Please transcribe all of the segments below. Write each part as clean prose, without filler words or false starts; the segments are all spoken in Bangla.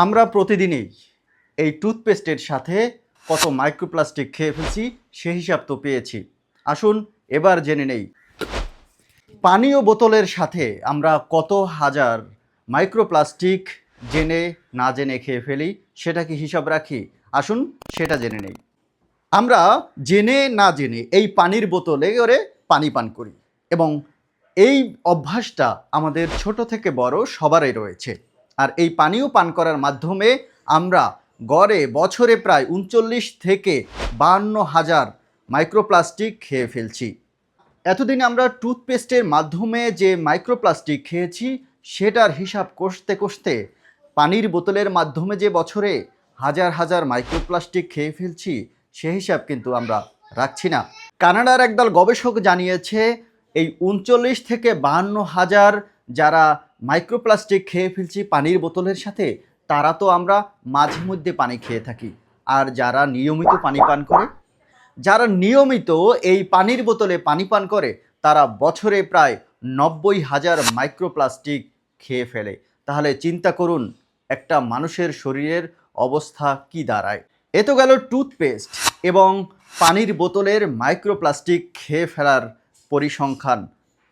আমরা প্রতিদিনই এই টুথপেস্টের সাথে কত মাইক্রোপ্লাস্টিক খেয়ে ফেলছি সে হিসাব তো পেয়েছি। আসুন এবার জেনে নেই পানীয় বোতলের সাথে আমরা কত হাজার মাইক্রোপ্লাস্টিক জেনে না জেনে খেয়ে ফেলি, সেটা কি হিসাব রাখি? আসুন সেটা জেনে নেই। আমরা জেনে না জেনে এই পানির বোতলে করে পানি পান করি এবং এই অভ্যাসটা আমাদের ছোট থেকে বড় সবারই রয়েছে। আর এই পানীয় পান করার মাধ্যমে আমরা গড়ে বছরে প্রায় ৩৯ থেকে ৫২,০০০ মাইক্রোপ্লাস্টিক খেয়ে ফেলছি। এতদিন আমরা টুথপেস্টের মাধ্যমে যে মাইক্রোপ্লাস্টিক খেয়েছি সেটার হিসাব কষতে কষতে পানির বোতলের মাধ্যমে যে বছরে হাজার হাজার মাইক্রোপ্লাস্টিক খেয়ে ফেলছি সে হিসাব কিন্তু আমরা রাখছি না। কানাডার একদল গবেষক জানিয়েছে এই ৩৯ থেকে ৫২,০০০ যারা মাইক্রোপ্লাস্টিক খেয়ে ফেলছি পানির বোতলের সাথে, তারা তো আমরা মাঝে মধ্যে পানি খেয়ে থাকি। আর যারা নিয়মিত পানি পান করে, যারা নিয়মিত এই পানির বোতলে পানি পান করে, তারা বছরে প্রায় ৯০,০০০ মাইক্রোপ্লাস্টিক খেয়ে ফেলে। তাহলে চিন্তা করুন একটা মানুষের শরীরের অবস্থা কি দাঁড়ায়। এ তো গেল টুথপেস্ট এবং পানির বোতলের মাইক্রোপ্লাস্টিক খেয়ে ফেলার পরিসংখ্যান।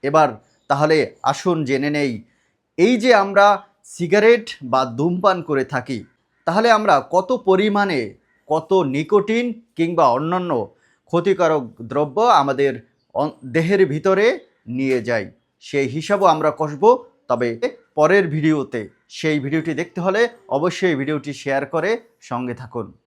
এবার তাহলে আসুন জেনে নেই এই যে আমরা সিগারেট বা ধূমপান করে থাকি, তাহলে আমরা কত পরিমাণে কত নিকোটিন কিংবা অন্যান্য ক্ষতিকারক দ্রব্য আমাদের দেহের ভিতরে নিয়ে যাই, সেই হিসাবও আমরা কষব। তবে পরের ভিডিওতে সেই ভিডিওটি দেখতে হলে অবশ্যই ভিডিওটি শেয়ার করে সঙ্গে থাকুন।